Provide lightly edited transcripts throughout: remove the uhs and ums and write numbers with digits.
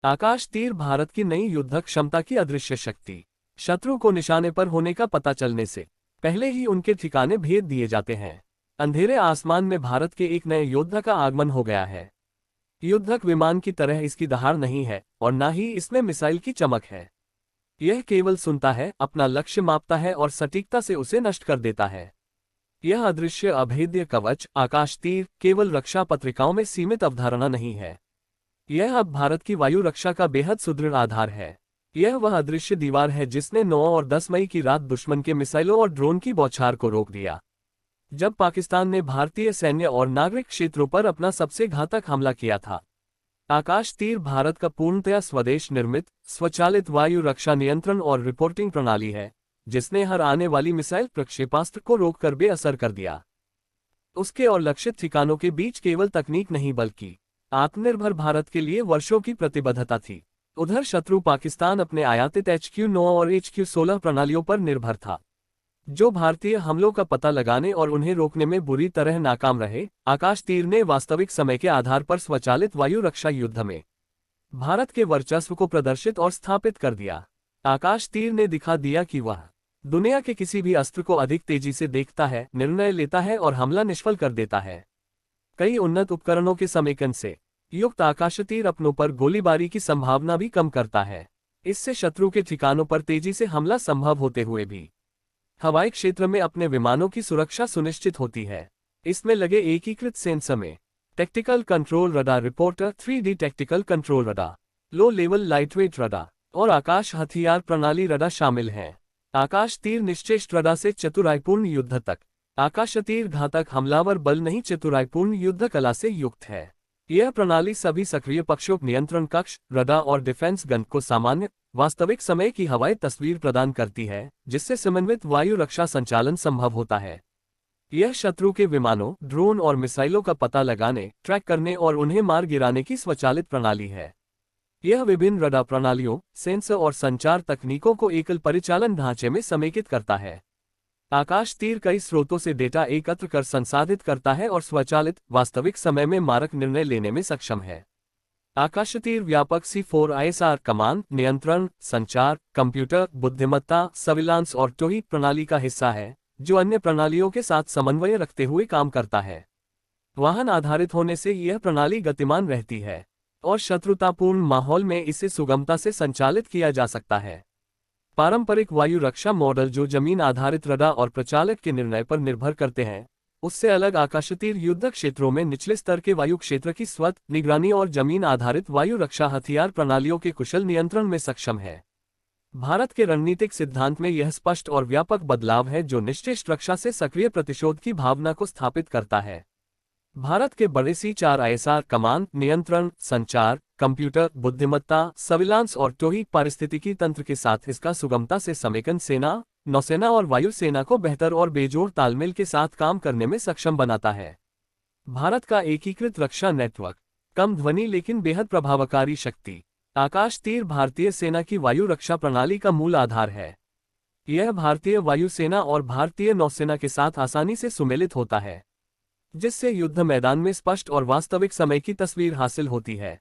आकाश तीर भारत की नई युद्धक क्षमता की अदृश्य शक्ति। शत्रु को निशाने पर होने का पता चलने से पहले ही उनके ठिकाने भेज दिए जाते हैं। अंधेरे आसमान में भारत के एक नए योद्धा का आगमन हो गया है। युद्धक विमान की तरह इसकी दहाड़ नहीं है और न ही इसमें मिसाइल की चमक है। यह केवल सुनता है, अपना लक्ष्य मापता है और सटीकता से उसे नष्ट कर देता है। यह अदृश्य अभेद्य कवच आकाश तीर केवल रक्षा पत्रिकाओं में सीमित अवधारणा नहीं है। यह अब भारत की वायु रक्षा का बेहद सुदृढ़ आधार है। यह वह अदृश्य दीवार है जिसने 9 और 10 मई की रात दुश्मन के मिसाइलों और ड्रोन की बौछार को रोक दिया। जब पाकिस्तान ने भारतीय सैन्य और नागरिक क्षेत्रों पर अपना सबसे घातक हमला किया था। आकाश तीर भारत का पूर्णतया स्वदेश निर्मित स्वचालित वायु रक्षा नियंत्रण और रिपोर्टिंग प्रणाली है, जिसने हर आने वाली मिसाइल प्रक्षेपास्त्र को रोककर बेअसर कर दिया। उसके और लक्षित ठिकानों के बीच केवल तकनीक नहीं बल्कि आत्मनिर्भर भारत के लिए वर्षों की प्रतिबद्धता थी। उधर शत्रु पाकिस्तान अपने आयातित HQ-9 और HQ-16 प्रणालियों पर निर्भर था, जो भारतीय हमलों का पता लगाने और उन्हें रोकने में बुरी तरह नाकाम रहे। आकाश तीर ने वास्तविक समय के आधार पर स्वचालित वायु रक्षा युद्ध में भारत के वर्चस्व को प्रदर्शित और स्थापित कर दिया। आकाश तीर ने दिखा दिया कि वह दुनिया के किसी भी अस्त्र को अधिक तेजी से देखता है, निर्णय लेता है और हमला निष्फल कर देता है। कई उन्नत उपकरणों के समेकन से युक्त आकाश तीर अपनों पर गोलीबारी की संभावना भी कम करता है। इससे शत्रु के ठिकानों पर तेजी से हमला संभव होते हुए भी हवाई क्षेत्र में अपने विमानों की सुरक्षा सुनिश्चित होती है। इसमें लगे एकीकृत सेंसर में tactical control radar reporter, 3D tactical control radar, low level lightweight radar और आकाश हथियार प्रणाली रडार शामिल हैं। आकाश तीर निश्चेष्ट रडार से चतुराईपूर्ण युद्ध तक। आकाश तीर घातक हमलावर बल नहीं, चतुराईपूर्ण युद्ध कला से युक्त है। यह प्रणाली सभी सक्रिय पक्षों, नियंत्रण कक्ष, रडार और डिफेंस गन को सामान्य वास्तविक समय की हवाई तस्वीर प्रदान करती है, जिससे समन्वित वायु रक्षा संचालन संभव होता है। यह शत्रु के विमानों, ड्रोन और मिसाइलों का पता लगाने, ट्रैक करने और उन्हें मार गिराने की स्वचालित प्रणाली है। यह विभिन्न रडार प्रणालियों, सेंसर और संचार तकनीकों को एकल परिचालन ढांचे में समेकित करता है। आकाश तीर कई स्रोतों से डेटा एकत्र कर संसाधित करता है और स्वचालित वास्तविक समय में मारक निर्णय लेने में सक्षम है। आकाश तीर व्यापक C4ISR कमान, नियंत्रण, संचार, कंप्यूटर बुद्धिमत्ता, सर्विलांस और टोही प्रणाली का हिस्सा है, जो अन्य प्रणालियों के साथ समन्वय रखते हुए काम करता है। वाहन आधारित होने से यह प्रणाली गतिमान रहती है और शत्रुतापूर्ण माहौल में इसे सुगमता से संचालित किया जा सकता है। पारंपरिक वायु रक्षा मॉडल जो जमीन आधारित रडार और प्रचालक के निर्णय पर निर्भर करते हैं, उससे अलग आकाशतीर युद्ध क्षेत्रों में निचले स्तर के वायु क्षेत्र की स्वत निगरानी और जमीन आधारित वायु रक्षा हथियार प्रणालियों के कुशल नियंत्रण में सक्षम है। भारत के रणनीतिक सिद्धांत में यह स्पष्ट और व्यापक बदलाव है, जो निश्चित रक्षा से सक्रिय प्रतिशोध की भावना को स्थापित करता है। भारत के बड़े C4ISR कमान, नियंत्रण, संचार, कंप्यूटर बुद्धिमत्ता, सर्विलांस और टोही पारिस्थितिकी तंत्र के साथ इसका सुगमता से समेकन सेना, नौसेना और वायुसेना को बेहतर और बेजोड़ तालमेल के साथ काम करने में सक्षम बनाता है। भारत का एकीकृत रक्षा नेटवर्क, कम ध्वनि लेकिन बेहद प्रभावकारी शक्ति। आकाश तीर भारतीय सेना की वायु रक्षा प्रणाली का मूल आधार है। यह भारतीय वायुसेना और भारतीय नौसेना के साथ आसानी से सुमेलित होता है, जिससे युद्ध मैदान में स्पष्ट और वास्तविक समय की तस्वीर हासिल होती है।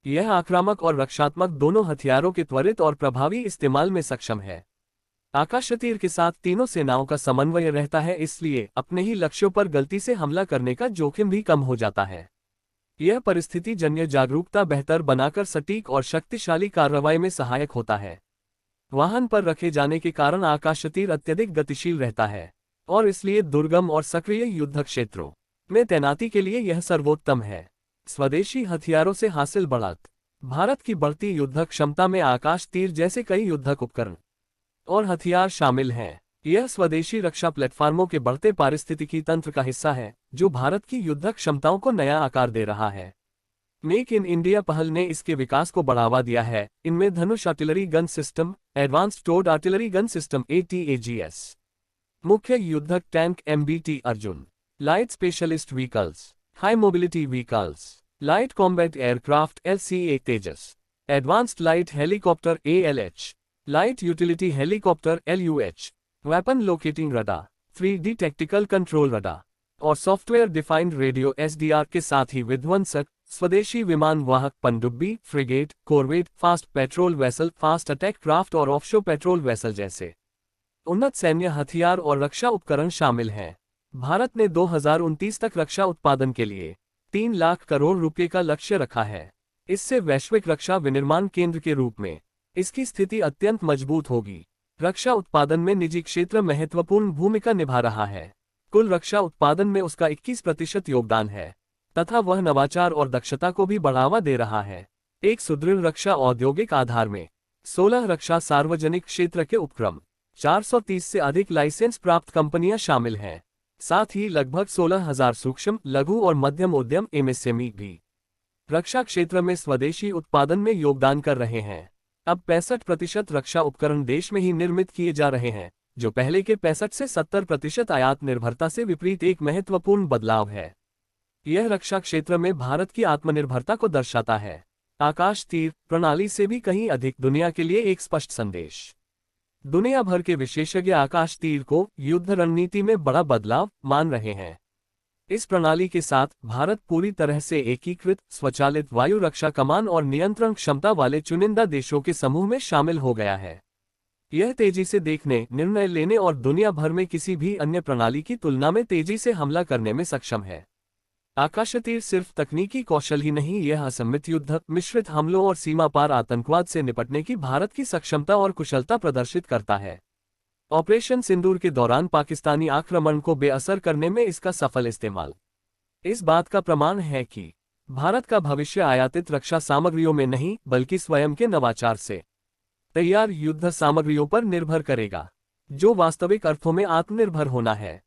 यह आक्रामक और रक्षात्मक दोनों हथियारों के त्वरित और प्रभावी इस्तेमाल में सक्षम है। आकाश तीर के साथ तीनों सेनाओं का समन्वय रहता है, इसलिए अपने ही लक्ष्यों पर गलती से हमला करने का जोखिम भी कम हो जाता है। यह परिस्थिति जन्य जागरूकता बेहतर बनाकर सटीक और शक्तिशाली कार्रवाई में सहायक होता है। वाहन पर रखे जाने के कारण आकाश तीर अत्यधिक गतिशील रहता है और इसलिए दुर्गम और सक्रिय युद्ध क्षेत्रों में तैनाती के लिए यह सर्वोत्तम है। स्वदेशी हथियारों से हासिल बढ़त। भारत की बढ़ती युद्ध क्षमता में आकाश तीर जैसे कई युद्धक उपकरण और हथियार शामिल हैं। यह स्वदेशी रक्षा प्लेटफार्मों के बढ़ते पारिस्थितिकी तंत्र का हिस्सा है, जो भारत की युद्ध क्षमताओं को नया आकार दे रहा है। मेक इन इंडिया पहल ने इसके विकास को बढ़ावा दिया है। इनमें Dhanush artillery gun system, advanced towed artillery gun system ATAGS, मुख्य युद्धक tank MBT Arjun, light specialist vehicles, high mobility vehicles, light combat aircraft LCA Tejas, advanced light helicopter ALH, light utility helicopter LUH, weapon locating radar, 3D tactical control radar और software defined radio SDR के साथ ही विध्वंसक स्वदेशी विमान वाहक पनडुब्बी, frigate, corvette, fast patrol vessel, fast attack craft और ऑफशोर पेट्रोल वेसल जैसे उन्नत सैन्य हथियार और रक्षा उपकरण शामिल हैं। भारत ने 2029 तक रक्षा उत्पादन के लिए 3 लाख करोड़ रुपए का लक्ष्य रखा है। इससे वैश्विक रक्षा विनिर्माण केंद्र के रूप में इसकी स्थिति अत्यंत मजबूत होगी। रक्षा उत्पादन में निजी क्षेत्र महत्वपूर्ण भूमिका निभा रहा है। कुल रक्षा उत्पादन में उसका 21% योगदान है तथा वह नवाचार और दक्षता को भी बढ़ावा दे रहा है। एक सुदृढ़ रक्षा औद्योगिक आधार में 16 रक्षा सार्वजनिक क्षेत्र के उपक्रम, 430 से अधिक लाइसेंस प्राप्त कंपनियां शामिल हैं। साथ ही लगभग 16,000 सूक्ष्म, लघु और मध्यम उद्यम एमएसएमई भी रक्षा क्षेत्र में स्वदेशी उत्पादन में योगदान कर रहे हैं। अब 65% रक्षा उपकरण देश में ही निर्मित किए जा रहे हैं, जो पहले के 65 से 70% आयात निर्भरता से विपरीत एक महत्वपूर्ण बदलाव है। यह रक्षा क्षेत्र में भारत की आत्मनिर्भरता को दर्शाता है। आकाश तीर प्रणाली से भी कहीं अधिक दुनिया के लिए एक स्पष्ट संदेश। दुनिया भर के विशेषज्ञ आकाश तीर को युद्ध रणनीति में बड़ा बदलाव मान रहे हैं। इस प्रणाली के साथ भारत पूरी तरह से एकीकृत, स्वचालित वायु रक्षा कमान और नियंत्रण क्षमता वाले चुनिंदा देशों के समूह में शामिल हो गया है। यह तेजी से देखने, निर्णय लेने और दुनिया भर में किसी भी अन्य प्रणाली की तुलना में तेजी से हमला करने में सक्षम है। आकाशतीर सिर्फ तकनीकी कौशल ही नहीं, यह असममित युद्ध, मिश्रित हमलों और सीमा पार आतंकवाद से निपटने की भारत की सक्षमता और कुशलता प्रदर्शित करता है। ऑपरेशन सिंदूर के दौरान पाकिस्तानी आक्रमण को बेअसर करने में इसका सफल इस्तेमाल इस बात का प्रमाण है कि भारत का भविष्य आयातित रक्षा सामग्रियों में नहीं, बल्कि स्वयं के नवाचार से तैयार युद्ध सामग्रियों पर निर्भर करेगा, जो वास्तविक अर्थों में आत्मनिर्भर होना है।